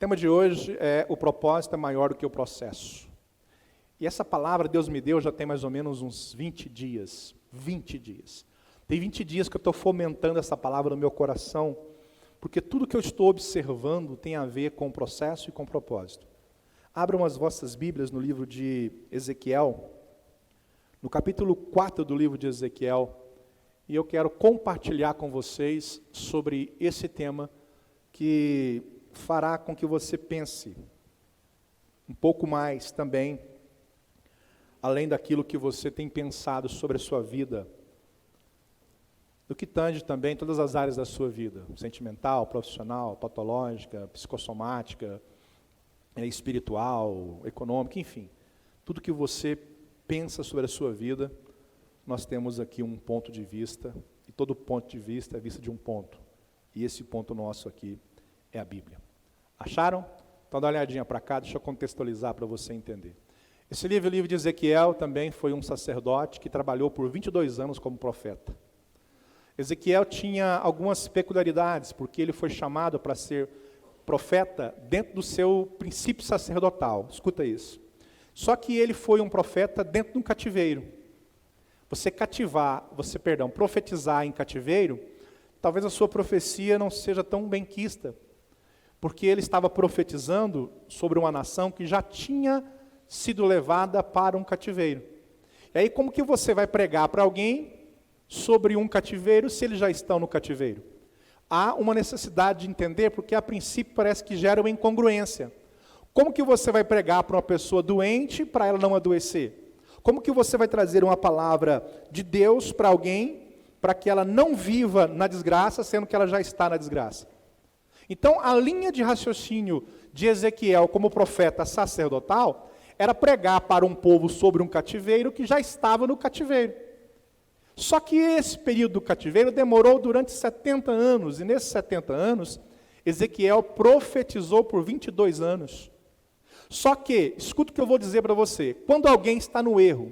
tema de hoje é o propósito é maior do que o processo. E essa palavra Deus me deu já tem mais ou menos uns 20 dias. 20 dias. Tem 20 dias que eu estou fomentando essa palavra no meu coração, porque tudo que eu estou observando tem a ver com processo e com propósito. Abram as vossas Bíblias no livro de Ezequiel, no capítulo 4 do livro de Ezequiel, e eu quero compartilhar com vocês sobre esse tema que fará com que você pense um pouco mais também, além daquilo que você tem pensado sobre a sua vida, do que tange também todas as áreas da sua vida, sentimental, profissional, patológica, psicossomática, espiritual, econômica, enfim. Tudo que você pensa sobre a sua vida, nós temos aqui um ponto de vista, e todo ponto de vista é vista de um ponto. E esse ponto nosso aqui é a Bíblia. Acharam? Então dá uma olhadinha para cá, deixa eu contextualizar para você entender. Esse livro, o livro de Ezequiel, também foi um sacerdote que trabalhou por 22 anos como profeta. Ezequiel tinha algumas peculiaridades, porque ele foi chamado para ser profeta dentro do seu princípio sacerdotal. Escuta isso. Só que ele foi um profeta dentro de um cativeiro. Profetizar em cativeiro, talvez a sua profecia não seja tão benquista, porque ele estava profetizando sobre uma nação que já tinha sido levada para um cativeiro. E aí como que você vai pregar para alguém sobre um cativeiro se eles já estão no cativeiro? Há uma necessidade de entender, porque a princípio parece que gera uma incongruência. Como que você vai pregar para uma pessoa doente para ela não adoecer? Como que você vai trazer uma palavra de Deus para alguém para que ela não viva na desgraça, sendo que ela já está na desgraça? Então, a linha de raciocínio de Ezequiel como profeta sacerdotal era pregar para um povo sobre um cativeiro que já estava no cativeiro. Só que esse período do cativeiro demorou durante 70 anos, e nesses 70 anos, Ezequiel profetizou por 22 anos. Só que, escuta o que eu vou dizer para você, quando alguém está no erro,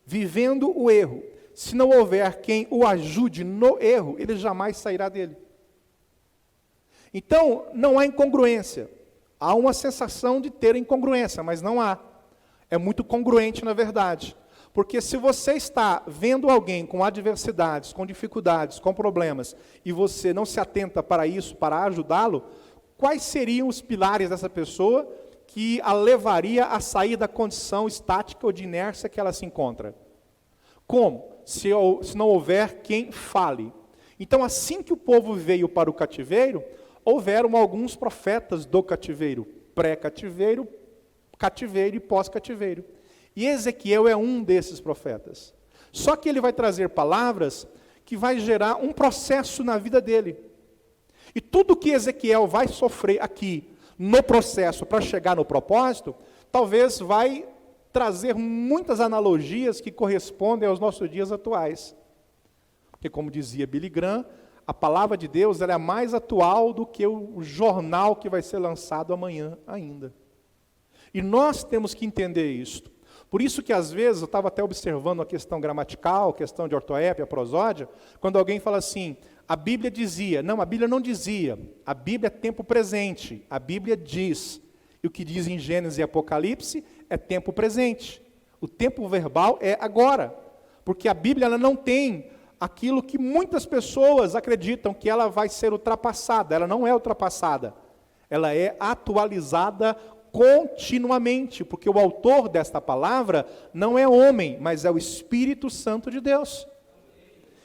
vivendo o erro, se não houver quem o ajude no erro, ele jamais sairá dele. Então, não há incongruência. Há uma sensação de ter incongruência, mas não há. É muito congruente, na verdade. Porque se você está vendo alguém com adversidades, com dificuldades, com problemas, e você não se atenta para isso, para ajudá-lo, quais seriam os pilares dessa pessoa que a levaria a sair da condição estática ou de inércia que ela se encontra? Como? Se não houver quem fale. Então, assim que o povo veio para o cativeiro, houveram alguns profetas do cativeiro, pré-cativeiro, cativeiro e pós-cativeiro. E Ezequiel é um desses profetas. Só que ele vai trazer palavras que vai gerar um processo na vida dele. E tudo que Ezequiel vai sofrer aqui, no processo, para chegar no propósito, talvez vai trazer muitas analogias que correspondem aos nossos dias atuais. Porque, como dizia Billy Graham, a palavra de Deus ela é mais atual do que o jornal que vai ser lançado amanhã ainda. E nós temos que entender isso. Por isso que, às vezes, eu estava até observando a questão gramatical, a questão de ortoépia, prosódia, quando alguém fala assim, a Bíblia dizia. Não, a Bíblia não dizia. A Bíblia é tempo presente. A Bíblia diz. E o que diz em Gênesis e Apocalipse é tempo presente. O tempo verbal é agora. Porque a Bíblia ela não tem aquilo que muitas pessoas acreditam que ela vai ser ultrapassada. Ela não é ultrapassada. Ela é atualizada continuamente, porque o autor desta palavra não é homem, mas é o Espírito Santo de Deus.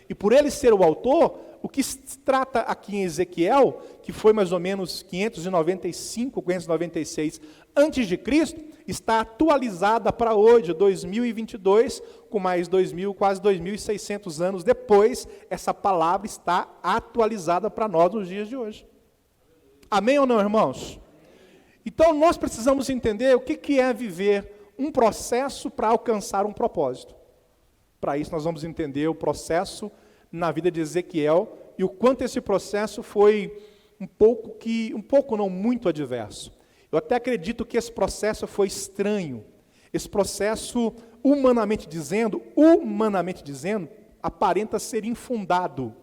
E por ele ser o autor, o que se trata aqui em Ezequiel, que foi mais ou menos 595, 596 antes de Cristo, está atualizada para hoje, 2022, com mais 2.000, quase 2.600 anos depois, essa palavra está atualizada para nós nos dias de hoje. Amém ou não, irmãos? Então, nós precisamos entender o que é viver um processo para alcançar um propósito. Para isso, nós vamos entender o processo na vida de Ezequiel e o quanto esse processo foi muito adverso. Eu até acredito que esse processo foi estranho. Esse processo, humanamente dizendo, aparenta ser infundado.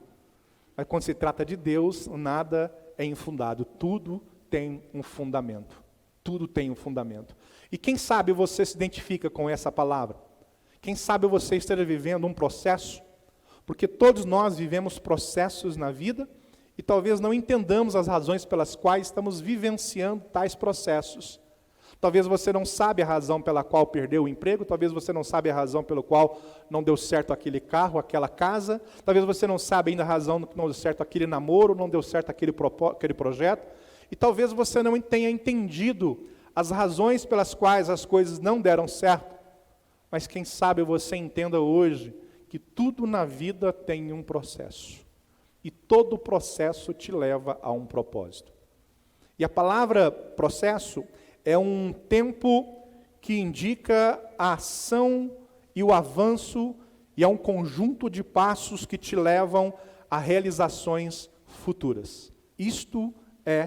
Mas quando se trata de Deus, nada é infundado. Tudo tem um fundamento. Tudo tem um fundamento. E quem sabe você se identifica com essa palavra? Quem sabe você esteja vivendo um processo? Porque todos nós vivemos processos na vida e talvez não entendamos as razões pelas quais estamos vivenciando tais processos. Talvez você não sabe a razão pela qual perdeu o emprego, talvez você não sabe a razão pela qual não deu certo aquele carro, aquela casa, talvez você não sabe ainda a razão que não deu certo aquele namoro, não deu certo aquele projeto, e talvez você não tenha entendido as razões pelas quais as coisas não deram certo, mas quem sabe você entenda hoje que tudo na vida tem um processo, e todo processo te leva a um propósito. E a palavra processo é um tempo que indica a ação e o avanço, e é um conjunto de passos que te levam a realizações futuras. Isto é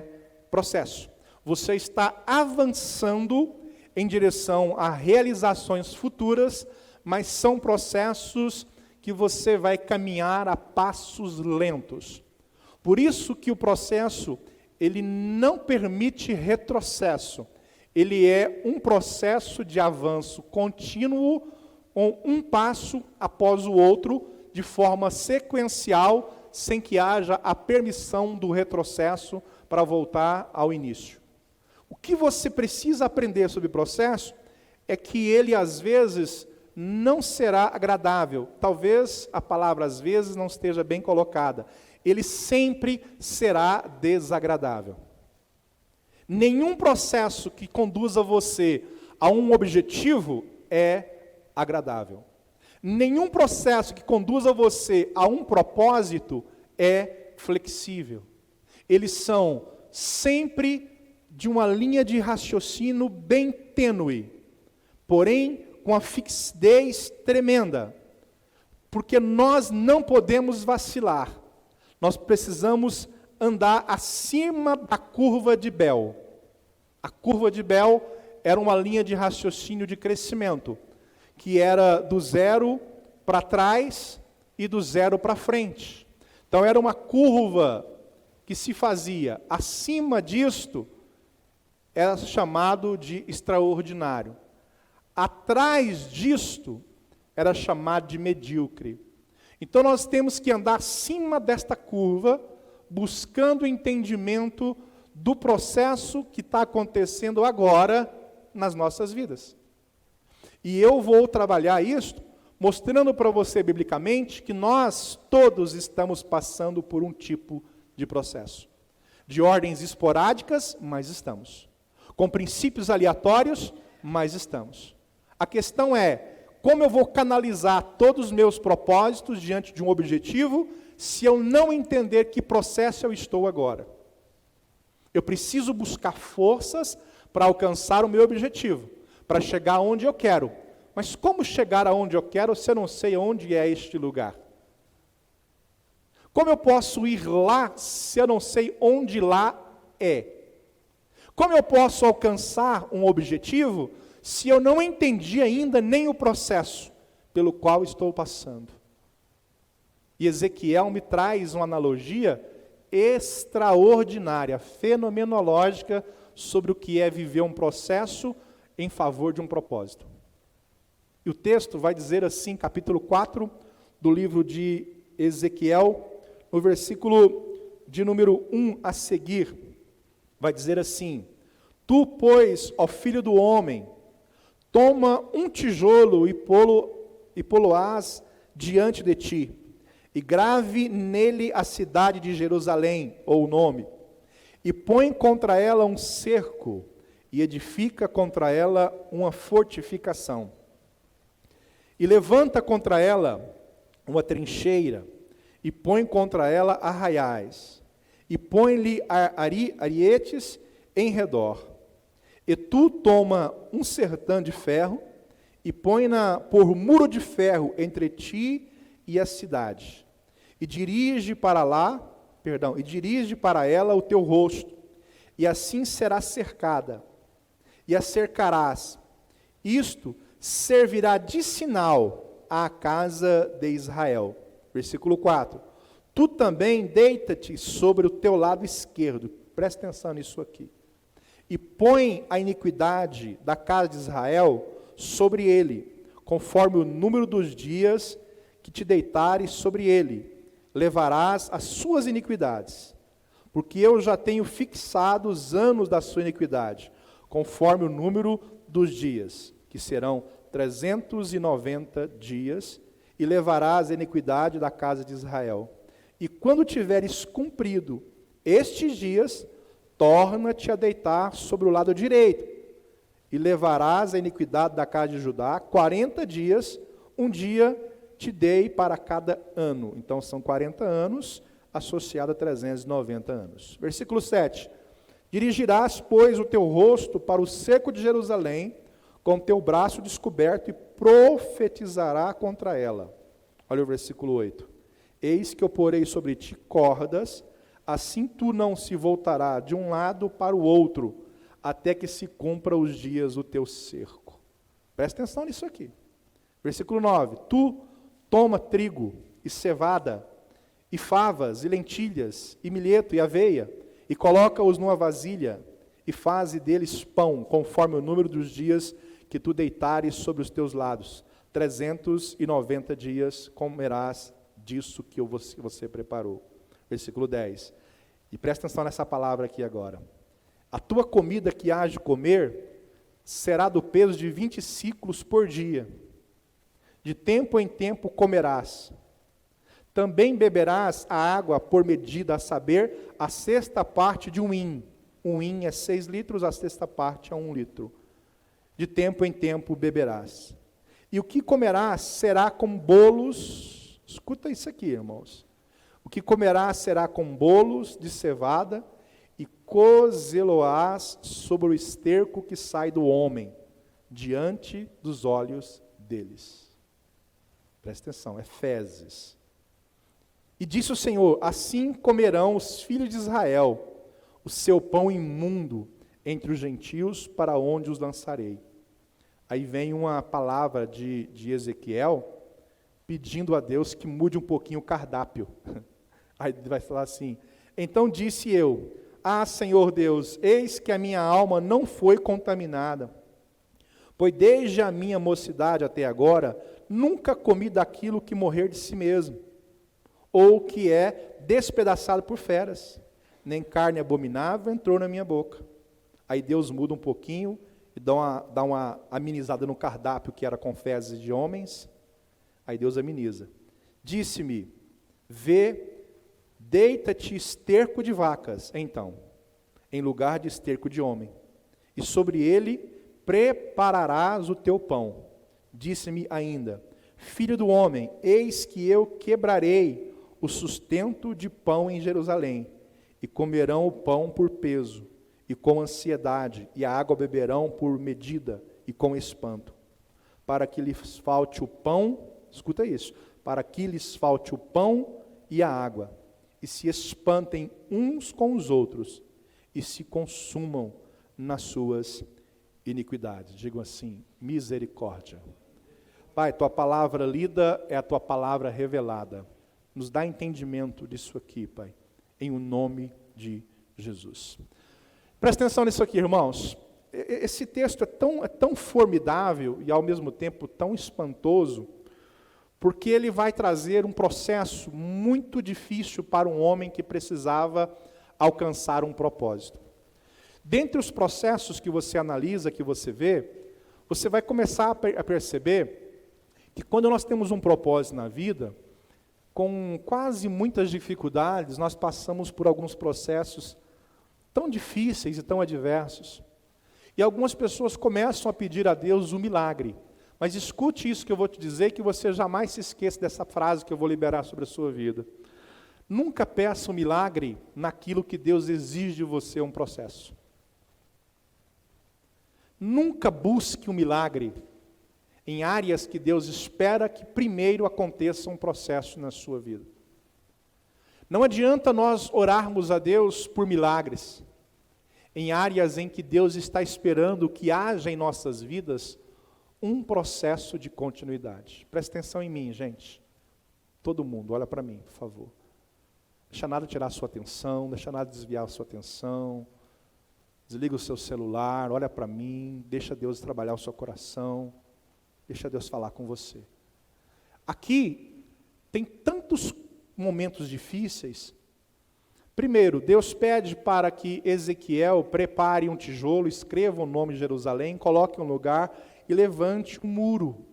processo. Você está avançando em direção a realizações futuras, mas são processos que você vai caminhar a passos lentos. Por isso que o processo, ele não permite retrocesso. Ele é um processo de avanço contínuo, um passo após o outro, de forma sequencial, sem que haja a permissão do retrocesso para voltar ao início. O que você precisa aprender sobre o processo é que ele, às vezes, não será agradável. Talvez a palavra às vezes não esteja bem colocada. Ele sempre será desagradável. Nenhum processo que conduza você a um objetivo é agradável. Nenhum processo que conduza você a um propósito é flexível. Eles são sempre de uma linha de raciocínio bem tênue, porém com a fixidez tremenda, porque nós não podemos vacilar. Nós precisamos andar acima da curva de Bell. A curva de Bell era uma linha de raciocínio de crescimento, que era do zero para trás e do zero para frente. Então era uma curva que se fazia acima disto, era chamado de extraordinário. Atrás disto, era chamado de medíocre. Então nós temos que andar acima desta curva, buscando o entendimento do processo que está acontecendo agora nas nossas vidas. E eu vou trabalhar isto, mostrando para você biblicamente que nós todos estamos passando por um tipo de processo. De ordens esporádicas, mas estamos. Com princípios aleatórios, mas estamos. A questão é, como eu vou canalizar todos os meus propósitos diante de um objetivo, se eu não entender que processo eu estou agora? Eu preciso buscar forças para alcançar o meu objetivo, para chegar onde eu quero. Mas como chegar aonde eu quero se eu não sei onde é este lugar? Como eu posso ir lá se eu não sei onde lá é? Como eu posso alcançar um objetivo se eu não entendi ainda nem o processo pelo qual estou passando? E Ezequiel me traz uma analogia extraordinária, fenomenológica, sobre o que é viver um processo em favor de um propósito. E o texto vai dizer assim, capítulo 4 do livro de Ezequiel, no versículo de número 1 a seguir, vai dizer assim: Tu, pois, ó filho do homem, toma um tijolo e pô-lo-ás diante de ti, e grave nele a cidade de Jerusalém, ou o nome, e põe contra ela um cerco, e edifica contra ela uma fortificação. E levanta contra ela uma trincheira, e põe contra ela arraiais, e põe-lhe arietes em redor. E tu toma um sertão de ferro, e põe-na por muro de ferro entre ti e a cidade. E dirige para ela o teu rosto, e assim será cercada, e a cercarás. Isto servirá de sinal à casa de Israel. Versículo 4. Tu também deita-te sobre o teu lado esquerdo. presta atenção nisso aqui. E põe a iniquidade da casa de Israel sobre ele, conforme o número dos dias que te deitares sobre ele, levarás as suas iniquidades, porque eu já tenho fixado os anos da sua iniquidade, conforme o número dos dias, que serão 390 dias, e levarás a iniquidade da casa de Israel. E quando tiveres cumprido estes dias, torna-te a deitar sobre o lado direito, e levarás a iniquidade da casa de Judá 40 dias, um dia te dei para cada ano. Então são 40 anos, associado a 390 anos. Versículo 7. Dirigirás, pois, o teu rosto para o cerco de Jerusalém, com teu braço descoberto, e profetizará contra ela. Olha o versículo 8. Eis que eu porei sobre ti cordas, assim tu não se voltará de um lado para o outro, até que se cumpra os dias do teu cerco. Presta atenção nisso aqui. Versículo 9. Tu toma trigo e cevada, e favas, e lentilhas, e milheto, e aveia, e coloca-os numa vasilha, e faze deles pão, conforme o número dos dias que tu deitares sobre os teus lados. 390 dias comerás disso que você preparou. Versículo 10. E presta atenção nessa palavra aqui agora. A tua comida que hás de comer será do peso de 20 ciclos por dia. De tempo em tempo comerás. Também beberás a água por medida, a saber, a sexta parte de um hin. Um hin é 6 litros, a sexta parte é 1 litro. De tempo em tempo beberás. E o que comerás será com bolos. Escuta isso aqui, irmãos. O que comerás será com bolos de cevada, e cozê-lo-ás sobre o esterco que sai do homem, diante dos olhos deles. Presta atenção, é fezes. E disse o Senhor: assim comerão os filhos de Israel o seu pão imundo entre os gentios, para onde os lançarei. Aí vem uma palavra de Ezequiel, pedindo a Deus que mude um pouquinho o cardápio. Aí ele vai falar assim: então disse eu: ah, Senhor Deus, eis que a minha alma não foi contaminada, pois desde a minha mocidade até agora, nunca comi daquilo que morrer de si mesmo, ou que é despedaçado por feras, nem carne abominável entrou na minha boca. Aí Deus muda um pouquinho, e dá uma amenizada no cardápio, que era com fezes de homens. Aí Deus ameniza. Disse-me: vê, deita-te esterco de vacas, então, em lugar de esterco de homem, e sobre ele prepararás o teu pão. Disse-me ainda: filho do homem, eis que eu quebrarei o sustento de pão em Jerusalém, e comerão o pão por peso, e com ansiedade, e a água beberão por medida, e com espanto, para que lhes falte o pão, escuta isso, para que lhes falte o pão e a água, e se espantem uns com os outros, e se consumam nas suas iniquidades. Digam assim: misericórdia. Pai, tua palavra lida é a tua palavra revelada. Nos dá entendimento disso aqui, Pai, em o nome de Jesus. Presta atenção nisso aqui, irmãos. Esse texto é tão formidável e ao mesmo tempo tão espantoso, porque ele vai trazer um processo muito difícil para um homem que precisava alcançar um propósito. Dentre os processos que você analisa, que você vê, você vai começar a perceber que quando nós temos um propósito na vida, com quase muitas dificuldades, nós passamos por alguns processos tão difíceis e tão adversos. E algumas pessoas começam a pedir a Deus um milagre. Mas escute isso que eu vou te dizer, que você jamais se esqueça dessa frase que eu vou liberar sobre a sua vida. Nunca peça um milagre naquilo que Deus exige de você, um processo. Nunca busque um milagre em áreas que Deus espera que primeiro aconteça um processo na sua vida. Não adianta nós orarmos a Deus por milagres em áreas em que Deus está esperando que haja em nossas vidas um processo de continuidade. Presta atenção em mim, gente. Todo mundo, olha para mim, por favor. Deixa nada tirar a sua atenção, deixa nada desviar a sua atenção. Desliga o seu celular, olha para mim, deixa Deus trabalhar o seu coração, deixa Deus falar com você. Aqui tem tantos momentos difíceis. Primeiro, Deus pede para que Ezequiel prepare um tijolo, escreva o nome de Jerusalém, coloque um lugar e levante um muro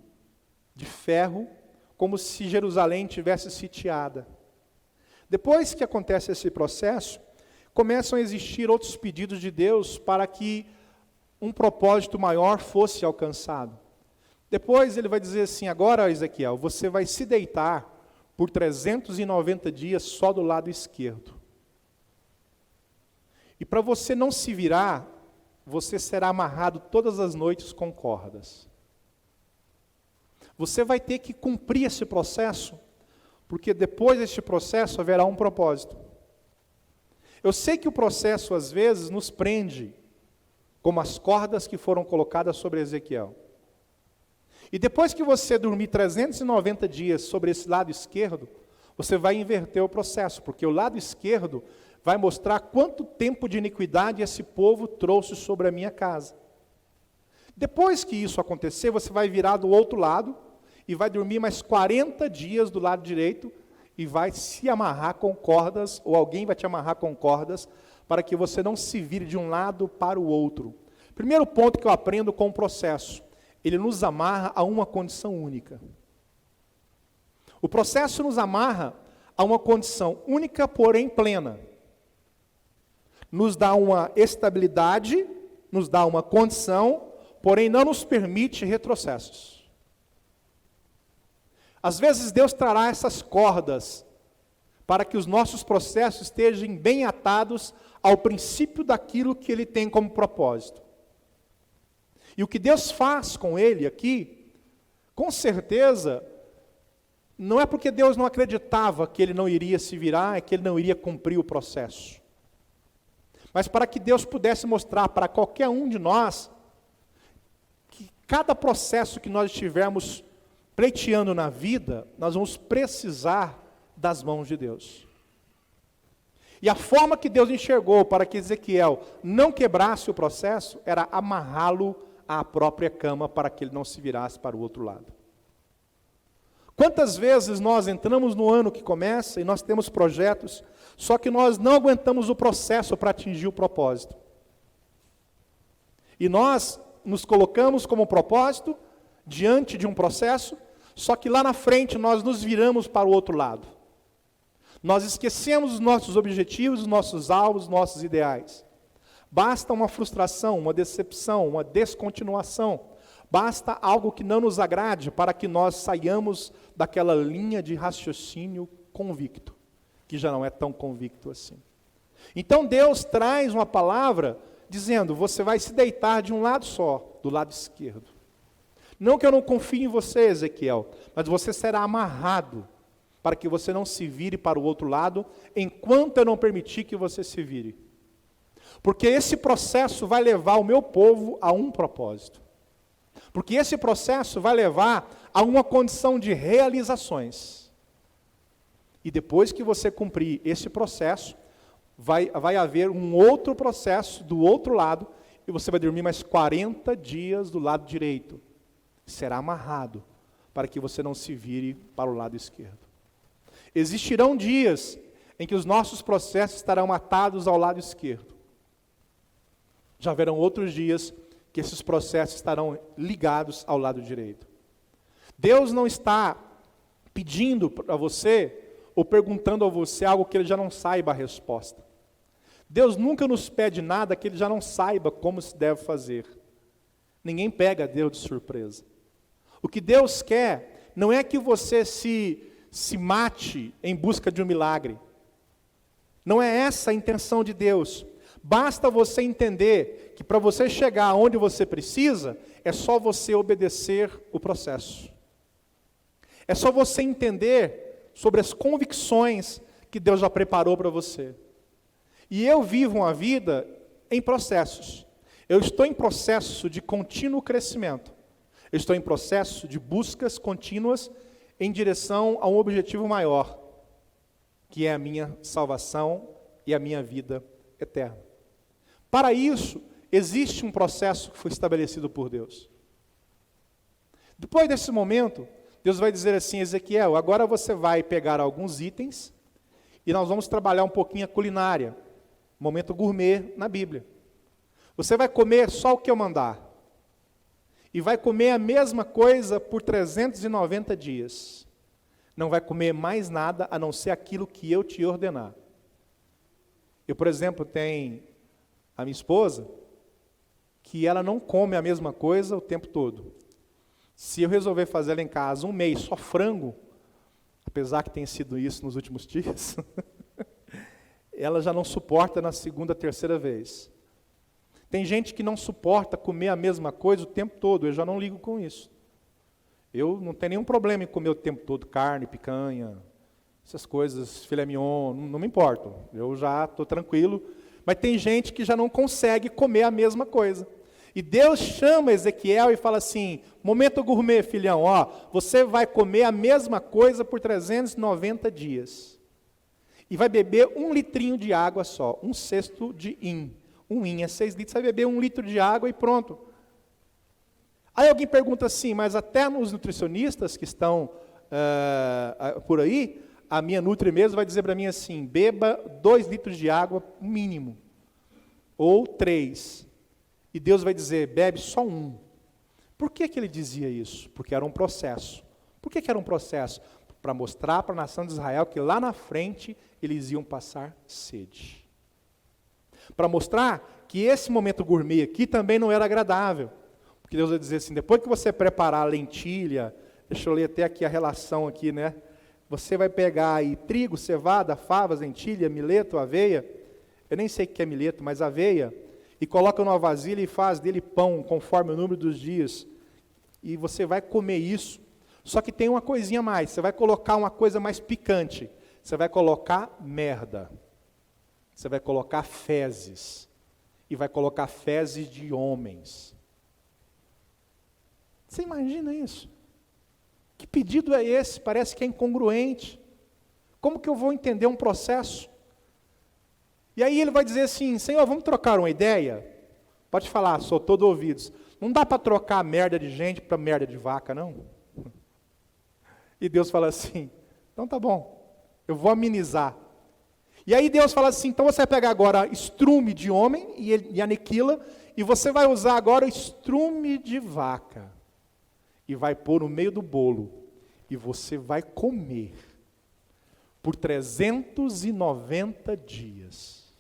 de ferro, como se Jerusalém tivesse sitiada. Depois que acontece esse processo, começam a existir outros pedidos de Deus para que um propósito maior fosse alcançado. Depois ele vai dizer assim: agora, Ezequiel, você vai se deitar por 390 dias só do lado esquerdo. E para você não se virar, você será amarrado todas as noites com cordas. Você vai ter que cumprir esse processo, porque depois deste processo haverá um propósito. Eu sei que o processo às vezes nos prende, como as cordas que foram colocadas sobre Ezequiel. E depois que você dormir 390 dias sobre esse lado esquerdo, você vai inverter o processo, porque o lado esquerdo vai mostrar quanto tempo de iniquidade esse povo trouxe sobre a minha casa. Depois que isso acontecer, você vai virar do outro lado e vai dormir mais 40 dias do lado direito e vai se amarrar com cordas, ou alguém vai te amarrar com cordas, para que você não se vire de um lado para o outro. Primeiro ponto que eu aprendo com o processo: ele nos amarra a uma condição única. O processo nos amarra a uma condição única, porém plena. Nos dá uma estabilidade, nos dá uma condição, porém não nos permite retrocessos. Às vezes Deus trará essas cordas para que os nossos processos estejam bem atados ao princípio daquilo que Ele tem como propósito. E o que Deus faz com ele aqui, com certeza, não é porque Deus não acreditava que ele não iria se virar, é que ele não iria cumprir o processo. Mas para que Deus pudesse mostrar para qualquer um de nós que cada processo que nós estivermos pleiteando na vida, nós vamos precisar das mãos de Deus. E a forma que Deus enxergou para que Ezequiel não quebrasse o processo era amarrá-lo à própria cama para que ele não se virasse para o outro lado. Quantas vezes nós entramos no ano que começa e nós temos projetos, só que nós não aguentamos o processo para atingir o propósito. E nós nos colocamos como propósito diante de um processo, só que lá na frente nós nos viramos para o outro lado. Nós esquecemos os nossos objetivos, os nossos alvos, os nossos ideais. Basta uma frustração, uma decepção, uma descontinuação. Basta algo que não nos agrade para que nós saiamos daquela linha de raciocínio convicto, que já não é tão convicto assim. Então Deus traz uma palavra dizendo: você vai se deitar de um lado só, do lado esquerdo. Não que eu não confie em você, Ezequiel, mas você será amarrado para que você não se vire para o outro lado, enquanto eu não permitir que você se vire. Porque esse processo vai levar o meu povo a um propósito. Porque esse processo vai levar a uma condição de realizações. E depois que você cumprir esse processo, vai haver um outro processo do outro lado, e você vai dormir mais 40 dias do lado direito. Será amarrado, para que você não se vire para o lado esquerdo. Existirão dias em que os nossos processos estarão atados ao lado esquerdo. Já haverão outros dias que esses processos estarão ligados ao lado direito. Deus não está pedindo para você, ou perguntando a você algo que Ele já não saiba a resposta. Deus nunca nos pede nada que Ele já não saiba como se deve fazer. Ninguém pega Deus de surpresa. O que Deus quer não é que você se mate em busca de um milagre. Não é essa a intenção de Deus. Basta você entender que para você chegar onde você precisa, é só você obedecer o processo. É só você entender sobre as convicções que Deus já preparou para você. E eu vivo uma vida em processos. Eu estou em processo de contínuo crescimento. Eu estou em processo de buscas contínuas em direção a um objetivo maior, que é a minha salvação e a minha vida eterna. Para isso, existe um processo que foi estabelecido por Deus. Depois desse momento, Deus vai dizer assim: Ezequiel, agora você vai pegar alguns itens e nós vamos trabalhar um pouquinho a culinária, momento gourmet na Bíblia. Você vai comer só o que eu mandar. E vai comer a mesma coisa por 390 dias. Não vai comer mais nada a não ser aquilo que eu te ordenar. Eu, por exemplo, tenho a minha esposa, que ela não come a mesma coisa o tempo todo. Se eu resolver fazer ela em casa um mês só frango, apesar que tenha sido isso nos últimos dias, ela já não suporta na segunda, terceira vez. Tem gente que não suporta comer a mesma coisa o tempo todo, eu já não ligo com isso. Eu não tenho nenhum problema em comer o tempo todo carne, picanha, essas coisas, filé mignon, não me importo. Eu já estou tranquilo. Mas tem gente que já não consegue comer a mesma coisa. E Deus chama Ezequiel e fala assim: momento gourmet, filhão, ó, você vai comer a mesma coisa por 390 dias. E vai beber 1 litrinho de água só, 1/6 de hin. 1 hin é 6 litros, você vai beber 1 litro de água e pronto. Aí alguém pergunta assim, mas até nos nutricionistas que estão por aí, a minha Nutri mesmo vai dizer para mim assim: beba 2 litros de água mínimo, ou 3. E Deus vai dizer: bebe só 1. Por que ele dizia isso? Porque era um processo. Por que era um processo? Para mostrar para a nação de Israel que lá na frente eles iam passar sede. Para mostrar que esse momento gourmet aqui também não era agradável. Porque Deus vai dizer assim: depois que você preparar a lentilha, deixa eu ler até aqui a relação aqui, né? Você vai pegar aí trigo, cevada, favas, lentilha, mileto, aveia, eu nem sei o que é mileto, mas aveia, e coloca numa vasilha e faz dele pão, conforme o número dos dias, e você vai comer isso. Só que tem uma coisinha a mais, você vai colocar uma coisa mais picante, você vai colocar merda, você vai colocar fezes, e vai colocar fezes de homens. Você imagina isso? Que pedido é esse? Parece que é incongruente. Como que eu vou entender um processo? E aí ele vai dizer assim: Senhor, vamos trocar uma ideia? Pode falar, sou todo ouvidos. Não dá para trocar merda de gente para merda de vaca, não? E Deus fala assim: então tá bom, eu vou amenizar. E aí Deus fala assim: então você vai pegar agora estrume de homem e aniquila, e você vai usar agora estrume de vaca. E vai pôr no meio do bolo, e você vai comer por 390 dias.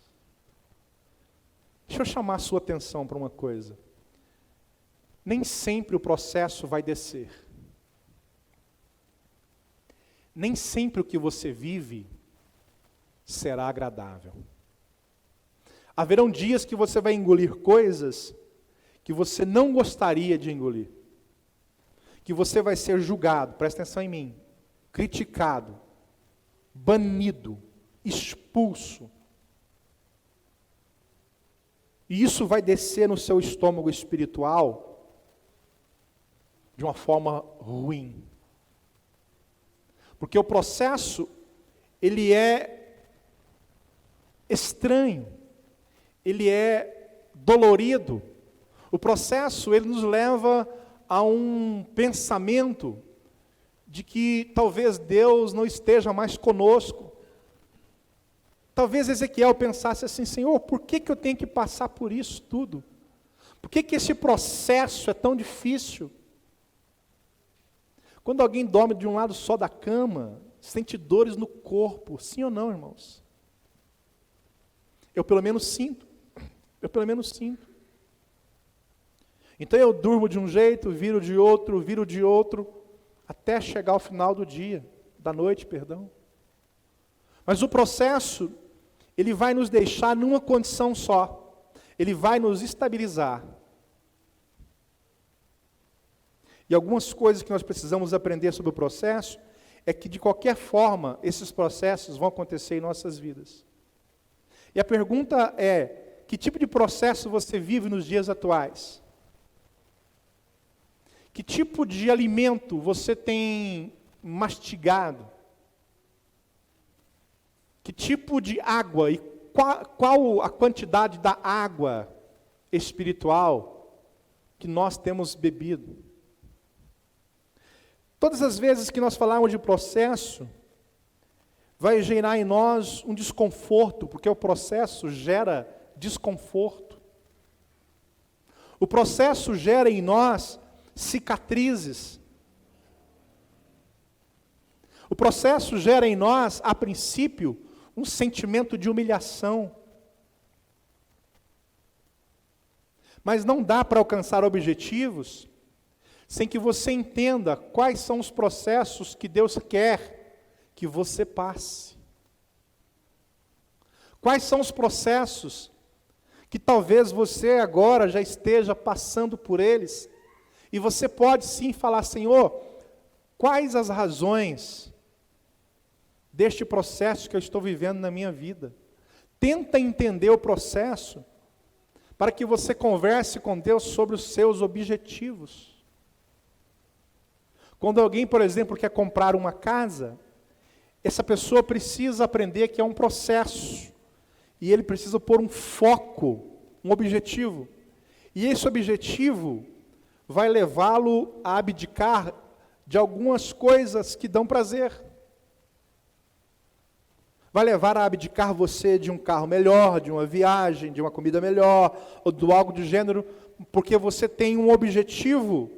Deixa eu chamar a sua atenção para uma coisa. Nem sempre o processo vai descer. Nem sempre o que você vive será agradável. Haverão dias que você vai engolir coisas que você não gostaria de engolir. Que você vai ser julgado, presta atenção em mim, criticado, banido, expulso. E isso vai descer no seu estômago espiritual de uma forma ruim. Porque o processo, ele é estranho, ele é dolorido. O processo, ele nos leva a um pensamento de que talvez Deus não esteja mais conosco. Talvez Ezequiel pensasse assim: Senhor, por que eu tenho que passar por isso tudo? Por que esse processo é tão difícil? Quando alguém dorme de um lado só da cama, sente dores no corpo, sim ou não, irmãos? Eu pelo menos sinto. Então eu durmo de um jeito, viro de outro, até chegar ao final do dia, da noite, perdão. Mas o processo, ele vai nos deixar numa condição só. Ele vai nos estabilizar. E algumas coisas que nós precisamos aprender sobre o processo, é que de qualquer forma, esses processos vão acontecer em nossas vidas. E a pergunta é: que tipo de processo você vive nos dias atuais? Que tipo de alimento você tem mastigado? Que tipo de água e qual a quantidade da água espiritual que nós temos bebido? Todas as vezes que nós falarmos de processo, vai gerar em nós um desconforto, porque o processo gera desconforto. O processo gera em nós cicatrizes. O processo gera em nós, a princípio, um sentimento de humilhação. Mas não dá para alcançar objetivos sem que você entenda quais são os processos que Deus quer que você passe. Quais são os processos que talvez você agora já esteja passando por eles, e você pode sim falar: Senhor, quais as razões deste processo que eu estou vivendo na minha vida? Tenta entender o processo, para que você converse com Deus sobre os seus objetivos. Quando alguém, por exemplo, quer comprar uma casa, essa pessoa precisa aprender que é um processo, e ele precisa pôr um foco, um objetivo. E esse objetivo vai levá-lo a abdicar de algumas coisas que dão prazer. Vai levar a abdicar você de um carro melhor, de uma viagem, de uma comida melhor, ou de algo do gênero, porque você tem um objetivo.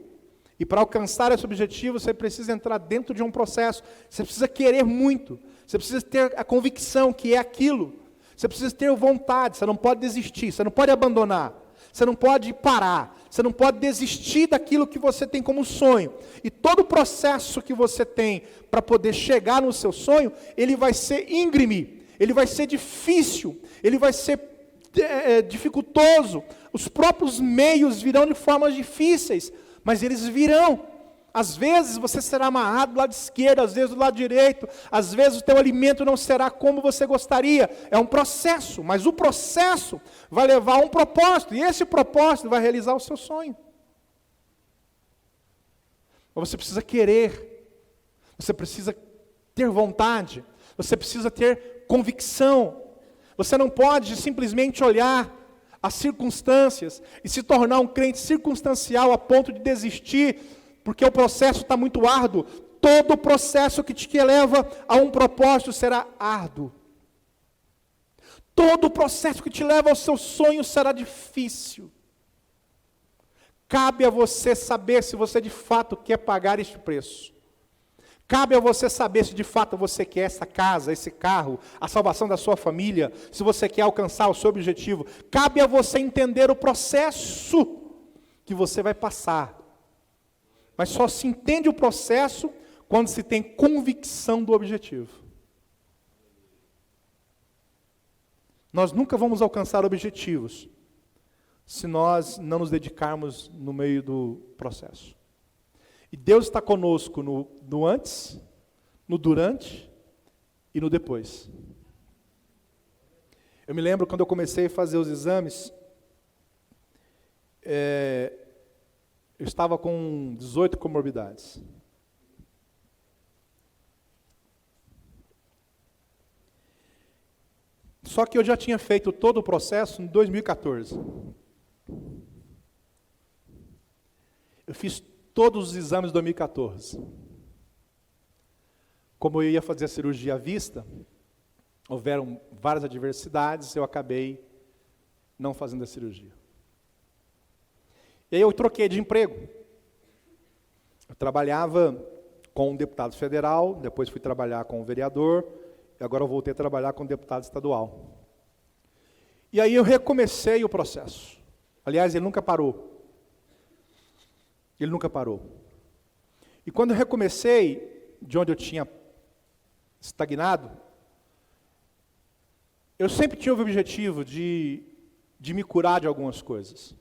E para alcançar esse objetivo, você precisa entrar dentro de um processo. Você precisa querer muito. Você precisa ter a convicção que é aquilo. Você precisa ter vontade. Você não pode desistir. Você não pode abandonar. Você não pode parar. Você não pode desistir daquilo que você tem como sonho. E todo o processo que você tem para poder chegar no seu sonho, ele vai ser íngreme. Ele vai ser difícil. Ele vai ser dificultoso. Os próprios meios virão de formas difíceis, mas eles virão. Às vezes você será amarrado do lado esquerdo, às vezes do lado direito, às vezes o teu alimento não será como você gostaria. É um processo, mas o processo vai levar a um propósito, e esse propósito vai realizar o seu sonho. Mas você precisa querer, você precisa ter vontade, você precisa ter convicção. Você não pode simplesmente olhar as circunstâncias e se tornar um crente circunstancial a ponto de desistir, porque o processo está muito árduo. Todo o processo que te leva a um propósito será árduo. Todo o processo que te leva ao seu sonho será difícil. Cabe a você saber se você de fato quer pagar este preço. Cabe a você saber se de fato você quer essa casa, esse carro, a salvação da sua família, se você quer alcançar o seu objetivo. Cabe a você entender o processo que você vai passar. Mas só se entende o processo quando se tem convicção do objetivo. Nós nunca vamos alcançar objetivos se nós não nos dedicarmos no meio do processo. E Deus está conosco no antes, no durante e no depois. Eu me lembro quando eu comecei a fazer os exames, eu estava com 18 comorbidades. Só que eu já tinha feito todo o processo em 2014. Eu fiz todos os exames de 2014. Como eu ia fazer a cirurgia à vista, houveram várias adversidades, eu acabei não fazendo a cirurgia. E aí eu troquei de emprego. Eu trabalhava com um deputado federal, depois fui trabalhar com um vereador, e agora eu voltei a trabalhar com um deputado estadual. E aí eu recomecei o processo. Aliás, ele nunca parou. Ele nunca parou. E quando eu recomecei, de onde eu tinha estagnado, eu sempre tinha o objetivo de me curar de algumas coisas.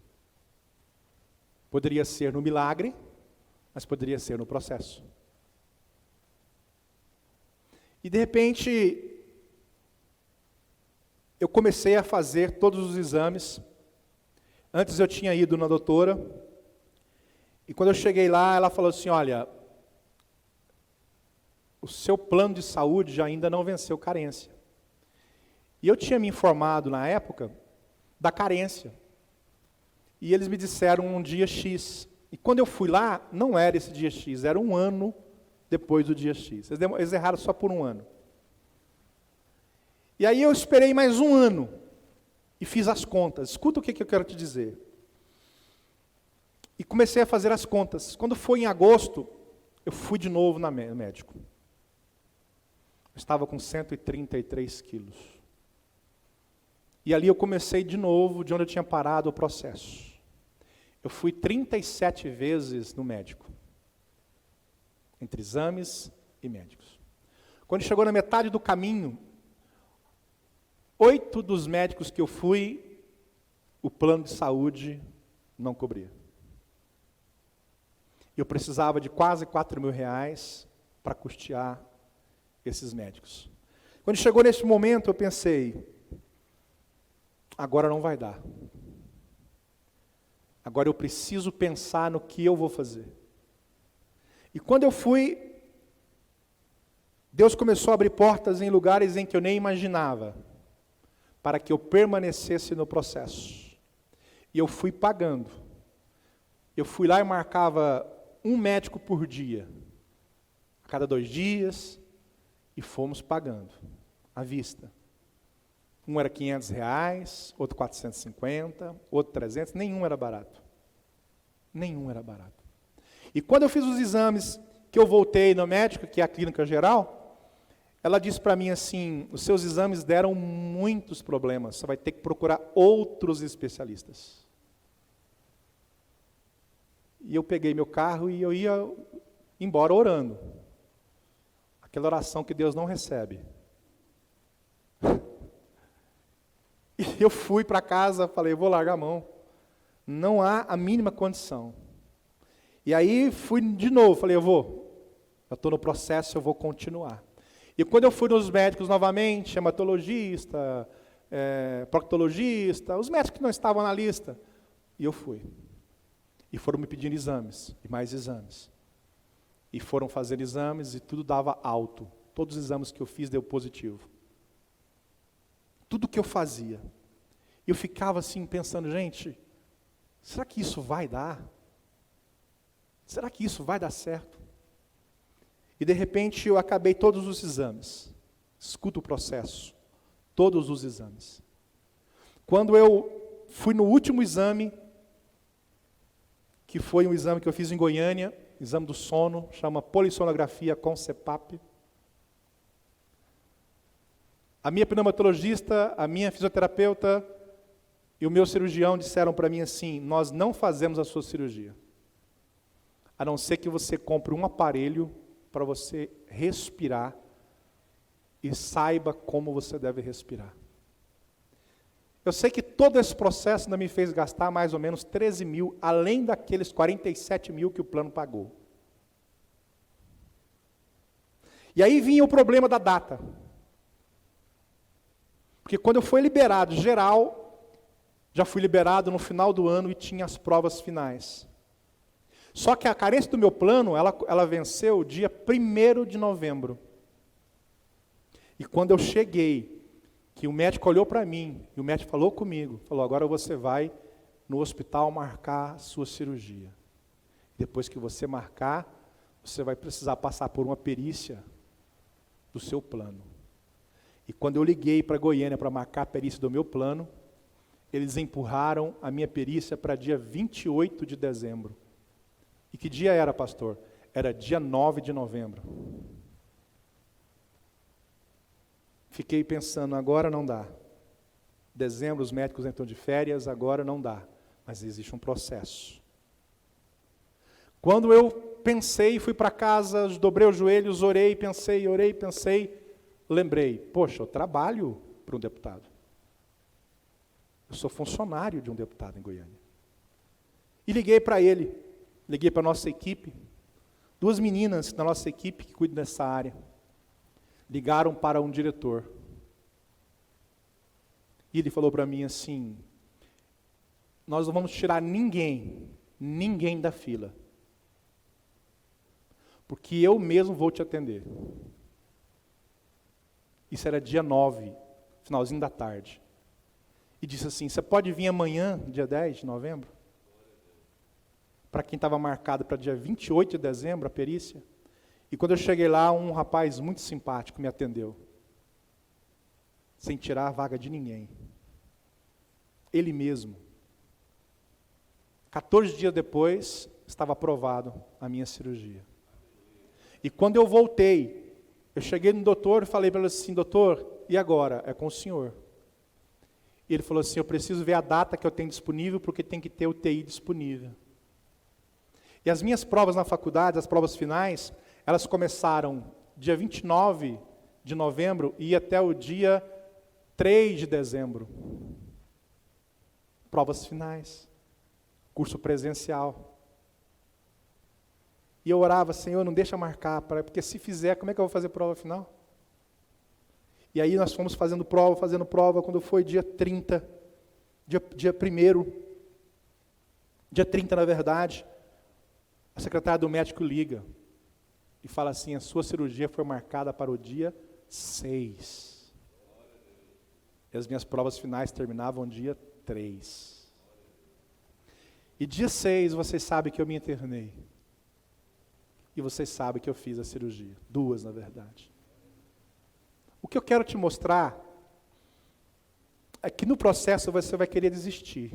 Poderia ser no milagre, mas poderia ser no processo. E de repente, eu comecei a fazer todos os exames. Antes eu tinha ido na doutora, e quando eu cheguei lá, ela falou assim: olha, o seu plano de saúde já ainda não venceu carência. E eu tinha me informado na época da carência. E eles me disseram um dia X. E quando eu fui lá, não era esse dia X, era um ano depois do dia X. Eles erraram só por um ano. E aí eu esperei mais um ano e fiz as contas. Escuta o que eu quero te dizer. E comecei a fazer as contas. Quando foi em agosto, eu fui de novo no médico. Eu estava com 133 quilos. E ali eu comecei de novo, de onde eu tinha parado o processo. Eu fui 37 vezes no médico. Entre exames e médicos. Quando chegou na metade do caminho, 8 dos médicos que eu fui, o plano de saúde não cobria. Eu precisava de quase R$4.000 para custear esses médicos. Quando chegou nesse momento, eu pensei, agora não vai dar. Agora eu preciso pensar no que eu vou fazer. E quando eu fui, Deus começou a abrir portas em lugares em que eu nem imaginava, para que eu permanecesse no processo. E eu fui pagando. Eu fui lá e marcava um médico por dia, a cada 2 dias, e fomos pagando, à vista. Um era R$500, outro 450, outro 300, nenhum era barato. Nenhum era barato. E quando eu fiz os exames, que eu voltei no médico, que é a clínica geral, ela disse para mim assim, os seus exames deram muitos problemas, você vai ter que procurar outros especialistas. E eu peguei meu carro e eu ia embora orando. Aquela oração que Deus não recebe. E eu fui para casa, falei, vou largar a mão. Não há a mínima condição. E aí fui de novo, falei, eu estou no processo, eu vou continuar. E quando eu fui nos médicos novamente, hematologista, proctologista, os médicos que não estavam na lista, e eu fui. E foram me pedindo exames, e mais exames. E foram fazendo exames e tudo dava alto. Todos os exames que eu fiz deu positivo. Tudo que eu fazia. Eu ficava assim pensando, gente, será que isso vai dar? Será que isso vai dar certo? E de repente eu acabei todos os exames. Escuta o processo. Todos os exames. Quando eu fui no último exame, que foi um exame que eu fiz em Goiânia, exame do sono, chama polissonografia com CPAP. A minha pneumatologista, a minha fisioterapeuta e o meu cirurgião disseram para mim assim, nós não fazemos a sua cirurgia, a não ser que você compre um aparelho para você respirar e saiba como você deve respirar. Eu sei que todo esse processo ainda me fez gastar mais ou menos 13 mil, além daqueles 47 mil que o plano pagou. E aí vinha o problema da data. Porque quando eu fui liberado geral, já fui liberado no final do ano e tinha as provas finais. Só que a carência do meu plano, ela venceu dia 1º de novembro. E quando eu cheguei, que o médico olhou para mim, e o médico falou comigo, falou, agora você vai no hospital marcar a sua cirurgia. Depois que você marcar, você vai precisar passar por uma perícia do seu plano. E quando eu liguei para Goiânia para marcar a perícia do meu plano, eles empurraram a minha perícia para dia 28 de dezembro. E que dia era, pastor? Era dia 9 de novembro. Fiquei pensando, agora não dá. Dezembro os médicos entram de férias, agora não dá. Mas existe um processo. Quando eu pensei, fui para casa, dobrei os joelhos, orei, pensei, lembrei, poxa, eu trabalho para um deputado. Eu sou funcionário de um deputado em Goiânia. E liguei para ele, liguei para a nossa equipe, 2 meninas da nossa equipe que cuidam dessa área. Ligaram para um diretor. E ele falou para mim assim, nós não vamos tirar ninguém da fila. Porque eu mesmo vou te atender. Isso era dia 9, finalzinho da tarde. E disse assim, você pode vir amanhã, dia 10 de novembro? Para quem estava marcado para dia 28 de dezembro, a perícia. E quando eu cheguei lá, um rapaz muito simpático me atendeu. Sem tirar a vaga de ninguém. Ele mesmo. 14 dias depois, estava aprovado a minha cirurgia. E quando eu voltei, eu cheguei no doutor e falei para ele assim, doutor, e agora? É com o senhor. E ele falou assim, eu preciso ver a data que eu tenho disponível, porque tem que ter UTI disponível. E as minhas provas na faculdade, as provas finais, elas começaram dia 29 de novembro e ia até o dia 3 de dezembro. Provas finais. Curso presencial. E eu orava, Senhor, não deixa marcar, porque se fizer, como é que eu vou fazer prova final? E aí nós fomos fazendo prova, quando foi dia 30, dia 1º, dia 30 na verdade, a secretária do médico liga e fala assim, a sua cirurgia foi marcada para o dia 6. E as minhas provas finais terminavam dia 3. E dia 6, vocês sabem que eu me internei. E vocês sabem que eu fiz a cirurgia. 2, na verdade. O que eu quero te mostrar é que no processo você vai querer desistir.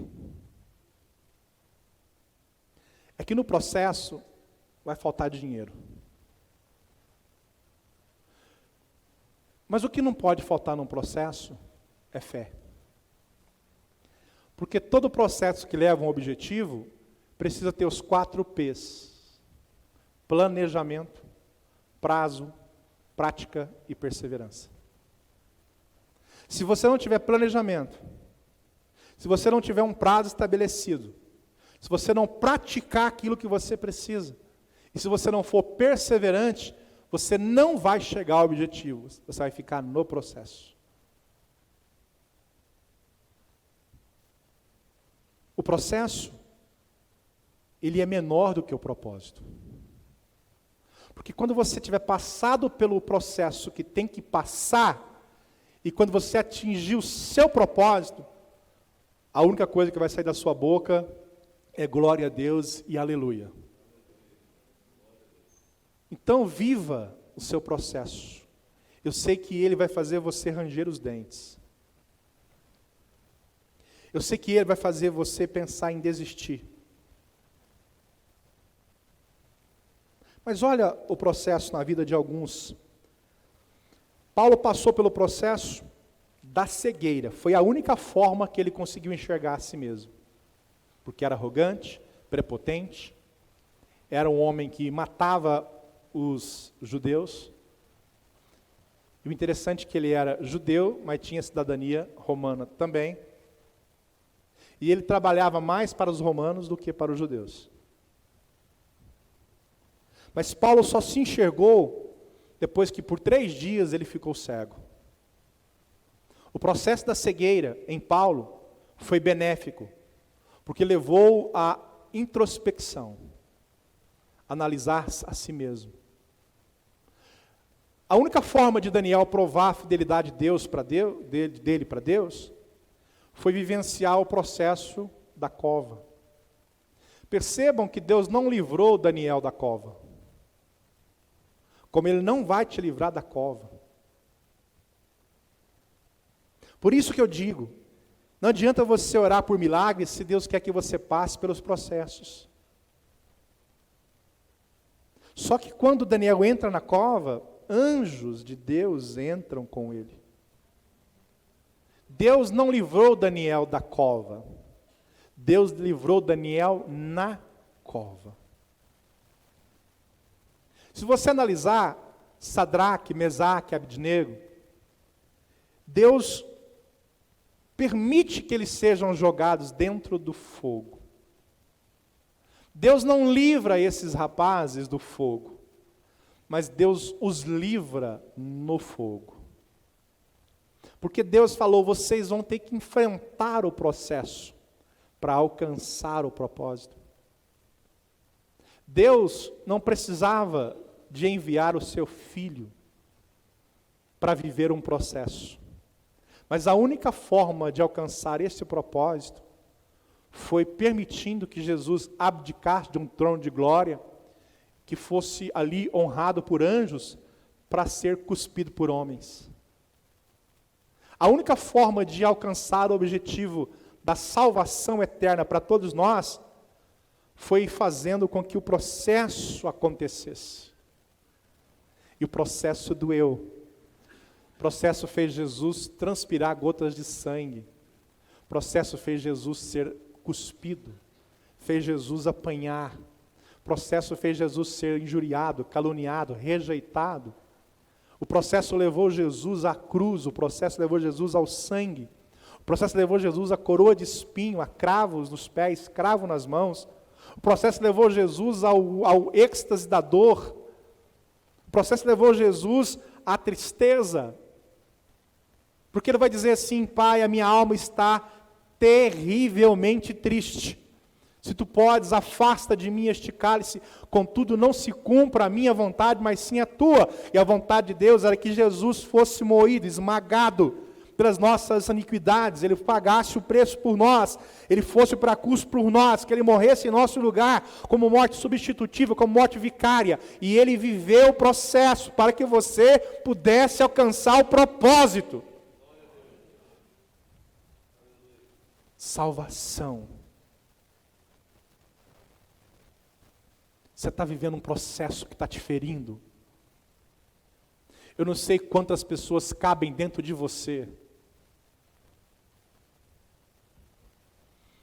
É que no processo vai faltar dinheiro. Mas o que não pode faltar num processo é fé. Porque todo processo que leva a um objetivo precisa ter os 4 P's. Planejamento, prazo, prática e perseverança. Se você não tiver planejamento, se você não tiver um prazo estabelecido, se você não praticar aquilo que você precisa, e se você não for perseverante, você não vai chegar ao objetivo, você vai ficar no processo. O processo, ele é menor do que o propósito. Porque quando você tiver passado pelo processo que tem que passar, e quando você atingir o seu propósito, a única coisa que vai sair da sua boca é glória a Deus e aleluia. Então viva o seu processo. Eu sei que ele vai fazer você ranger os dentes. Eu sei que ele vai fazer você pensar em desistir. Mas olha o processo na vida de alguns. Paulo passou pelo processo da cegueira. Foi a única forma que ele conseguiu enxergar a si mesmo. Porque era arrogante, prepotente, era um homem que matava os judeus. E o interessante é que ele era judeu, mas tinha cidadania romana também. E ele trabalhava mais para os romanos do que para os judeus. Mas Paulo só se enxergou depois que por 3 dias ele ficou cego. O processo da cegueira em Paulo foi benéfico, porque levou à introspecção, analisar a si mesmo. A única forma de Daniel provar a fidelidade de Deus dele para Deus foi vivenciar o processo da cova. Percebam que Deus não livrou Daniel da cova, como Ele não vai te livrar da cova. Por isso que eu digo, não adianta você orar por milagres se Deus quer que você passe pelos processos. Só que quando Daniel entra na cova, anjos de Deus entram com ele. Deus não livrou Daniel da cova. Deus livrou Daniel na cova. Se você analisar Sadraque, Mesaque, Abednego, Deus permite que eles sejam jogados dentro do fogo. Deus não livra esses rapazes do fogo, mas Deus os livra no fogo. Porque Deus falou, vocês vão ter que enfrentar o processo para alcançar o propósito. Deus não precisava de enviar o seu filho para viver um processo. Mas a única forma de alcançar esse propósito foi permitindo que Jesus abdicasse de um trono de glória, que fosse ali honrado por anjos, para ser cuspido por homens. A única forma de alcançar o objetivo da salvação eterna para todos nós foi fazendo com que o processo acontecesse. E o processo doeu. O processo fez Jesus transpirar gotas de sangue. O processo fez Jesus ser cuspido. Fez Jesus apanhar. O processo fez Jesus ser injuriado, caluniado, rejeitado. O processo levou Jesus à cruz. O processo levou Jesus ao sangue. O processo levou Jesus à coroa de espinho, a cravos nos pés, cravo nas mãos. O processo levou Jesus ao êxtase da dor. O processo levou Jesus à tristeza. Porque ele vai dizer assim: Pai, a minha alma está terrivelmente triste. Se tu podes, afasta de mim este cálice, contudo não se cumpra a minha vontade, mas sim a tua. E a vontade de Deus era que Jesus fosse moído, esmagado pelas nossas iniquidades, ele pagasse o preço por nós, ele fosse para a cruz por nós, que ele morresse em nosso lugar, como morte substitutiva, como morte vicária, e ele viveu o processo para que você pudesse alcançar o propósito. Salvação. Você está vivendo um processo que está te ferindo. Eu não sei quantas pessoas cabem dentro de você.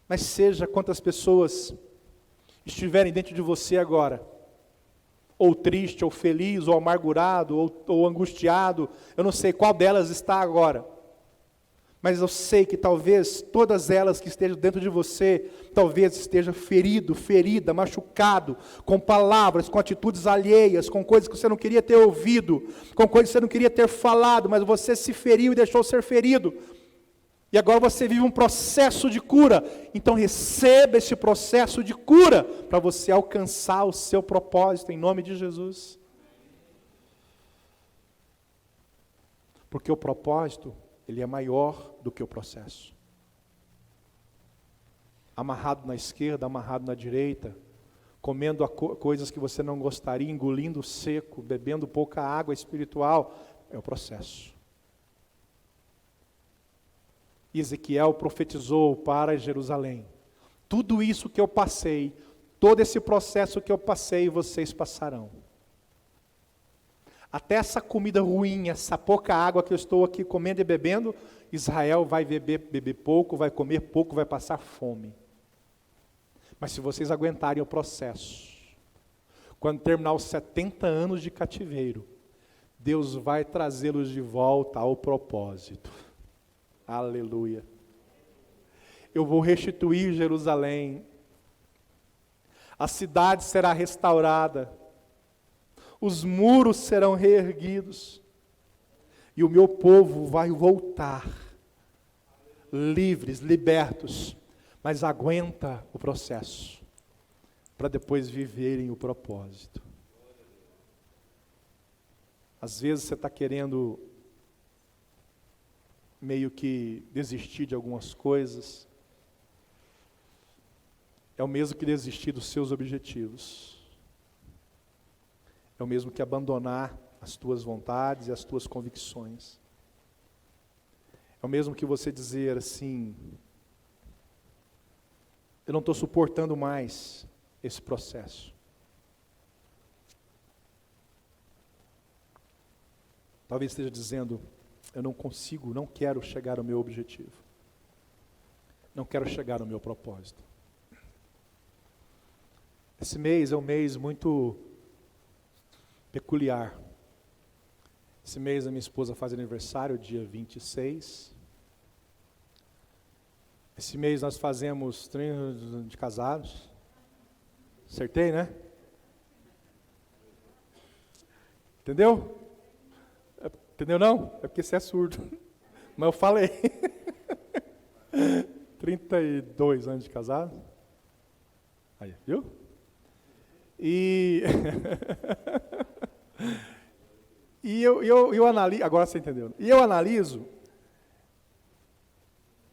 Mas seja quantas pessoas estiverem dentro de você agora, ou triste, ou feliz, ou amargurado, ou angustiado, eu não sei qual delas está agora. Mas eu sei que talvez todas elas que estejam dentro de você, talvez esteja ferido, ferida, machucado, com palavras, com atitudes alheias, com coisas que você não queria ter ouvido, com coisas que você não queria ter falado, mas você se feriu e deixou ser ferido. E agora você vive um processo de cura. Então receba esse processo de cura para você alcançar o seu propósito, em nome de Jesus. Porque o propósito, ele é maior do que o processo. Amarrado na esquerda, amarrado na direita, comendo coisas que você não gostaria, engolindo seco, bebendo pouca água espiritual, é o processo. Ezequiel profetizou para Jerusalém: tudo isso que eu passei, todo esse processo que eu passei, vocês passarão. Até essa comida ruim, essa pouca água que eu estou aqui comendo e bebendo, Israel vai beber pouco, vai comer pouco, vai passar fome. Mas se vocês aguentarem o processo, quando terminar os 70 anos de cativeiro, Deus vai trazê-los de volta ao propósito. Aleluia. Eu vou restituir Jerusalém. A cidade será restaurada. Os muros serão reerguidos. E o meu povo vai voltar. Livres, libertos. Mas aguenta o processo. Para depois viverem o propósito. Às vezes você está querendo meio que desistir de algumas coisas, é o mesmo que desistir dos seus objetivos, é o mesmo que abandonar as tuas vontades e as tuas convicções, é o mesmo que você dizer assim: eu não estou suportando mais esse processo. Talvez esteja dizendo: eu não consigo, não quero chegar ao meu objetivo. Não quero chegar ao meu propósito. Esse mês é um mês muito peculiar. Esse mês a minha esposa faz aniversário, dia 26. Esse mês nós fazemos 30 anos de casados. Acertei, né? Entendeu? Entendeu não? É porque você é surdo. Mas eu falei. 32 anos de casado. Aí, viu? E eu analiso, agora você entendeu. E eu analiso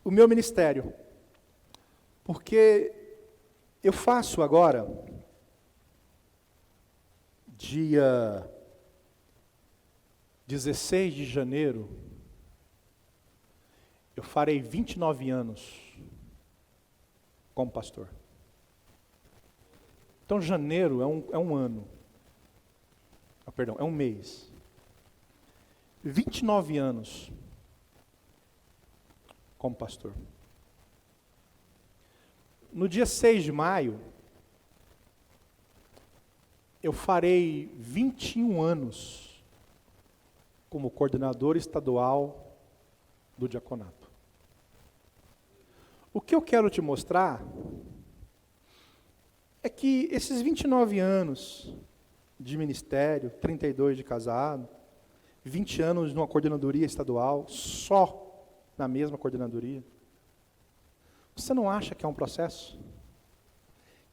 o meu ministério. Porque eu faço agora, dia 16 de janeiro, eu farei 29 anos como pastor. Então, janeiro é um ano. É um mês. 29 anos como pastor. No dia 6 de maio, eu farei 21 anos como coordenador estadual do diaconato. O que eu quero te mostrar é que esses 29 anos de ministério, 32 de casado, 20 anos numa coordenadoria estadual, só na mesma coordenadoria, você não acha que é um processo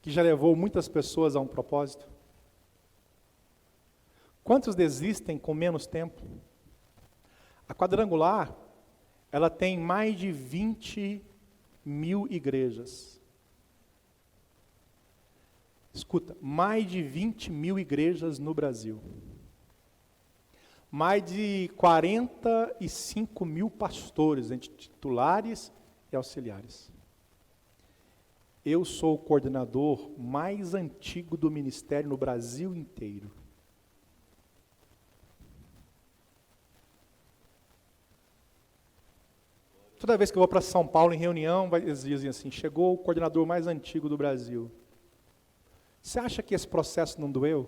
que já levou muitas pessoas a um propósito? Quantos desistem com menos tempo? A Quadrangular, ela tem mais de 20.000 igrejas. Escuta, mais de 20.000 igrejas no Brasil. Mais de 45.000 pastores, entre titulares e auxiliares. Eu sou o coordenador mais antigo do ministério no Brasil inteiro. Toda vez que eu vou para São Paulo em reunião, eles dizem assim, chegou o coordenador mais antigo do Brasil. Você acha que esse processo não doeu?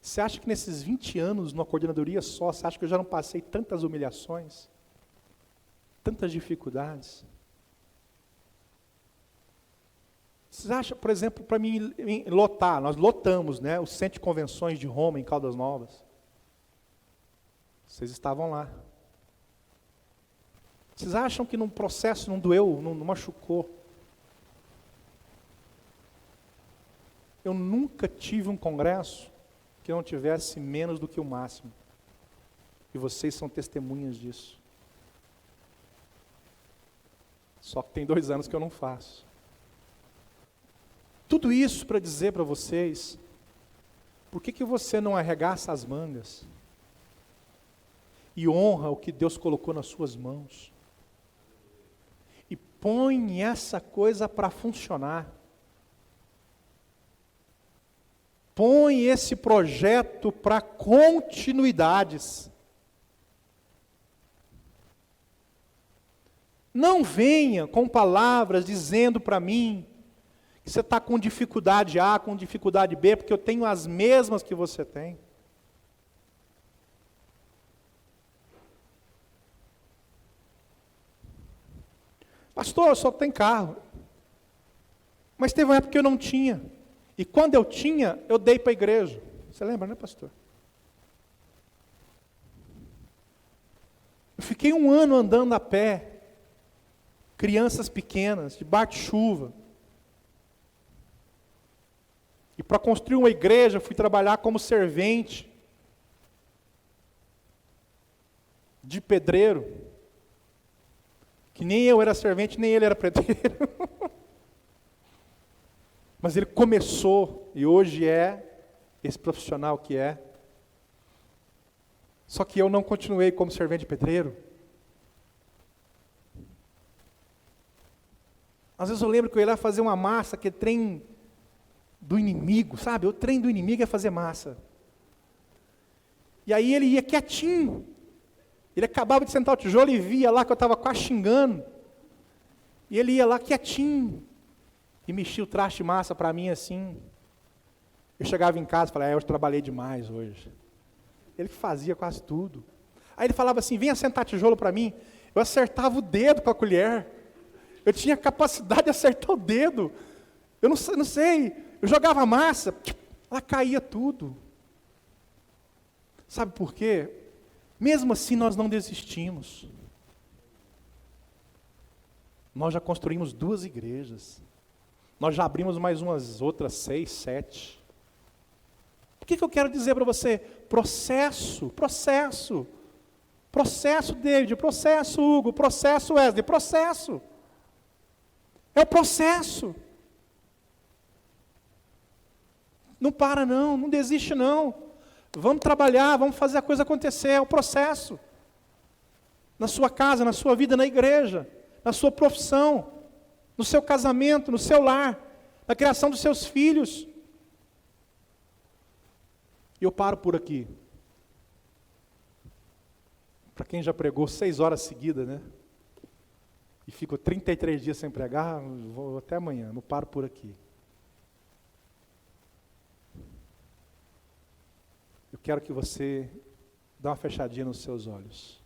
Você acha que nesses 20 anos, numa coordenadoria só, você acha que eu já não passei tantas humilhações? Tantas dificuldades? Vocês acham, por exemplo, para mim lotar, nós lotamos, né, o Centro de Convenções de Roma, em Caldas Novas. Vocês estavam lá. Vocês acham que num processo não doeu, não machucou? Eu nunca tive um congresso que não tivesse menos do que o máximo. E vocês são testemunhas disso. Só que tem 2 anos que eu não faço. Tudo isso para dizer para vocês, por que você não arregaça as mangas e honra o que Deus colocou nas suas mãos? E põe essa coisa para funcionar. Põe esse projeto para continuidades. Não venha com palavras dizendo para mim que você está com dificuldade A, com dificuldade B, porque eu tenho as mesmas que você tem. Pastor, eu só tenho carro. Mas teve uma época que eu não tinha. E quando eu tinha, eu dei para a igreja. Você lembra, né, pastor? Eu fiquei 1 ano andando a pé. Crianças pequenas, debaixo de chuva. E para construir uma igreja, fui trabalhar como servente de pedreiro. Que nem eu era servente, nem ele era pedreiro. Mas ele começou, e hoje é esse profissional que é. Só que eu não continuei como servente de pedreiro. Às vezes eu lembro que eu ia lá fazer uma massa, que é trem do inimigo, sabe? O trem do inimigo é fazer massa. E aí ele ia quietinho. Ele acabava de sentar o tijolo e via lá que eu estava quase xingando. E ele ia lá quietinho. E mexia o traste de massa para mim assim. Eu chegava em casa e falava, eu trabalhei demais hoje. Ele fazia quase tudo. Aí ele falava assim, venha sentar tijolo para mim. Eu acertava o dedo com a colher. Eu tinha capacidade de acertar o dedo. Eu não sei. Eu jogava massa, ela caía tudo. Sabe por quê? Mesmo assim nós não desistimos. Nós já construímos 2 igrejas. Nós já abrimos mais umas outras 6, 7. O que eu quero dizer para você? Processo. Processo, David, processo, Hugo, processo, Wesley, processo. É o processo. Não para não, não desiste não. Vamos trabalhar, vamos fazer a coisa acontecer, é o processo. Na sua casa, na sua vida, na igreja, na sua profissão, no seu casamento, no seu lar, na criação dos seus filhos. E eu paro por aqui. Para quem já pregou 6 horas seguidas, né? E ficou 33 dias sem pregar, vou até amanhã, eu paro por aqui. Eu quero que você dê uma fechadinha nos seus olhos.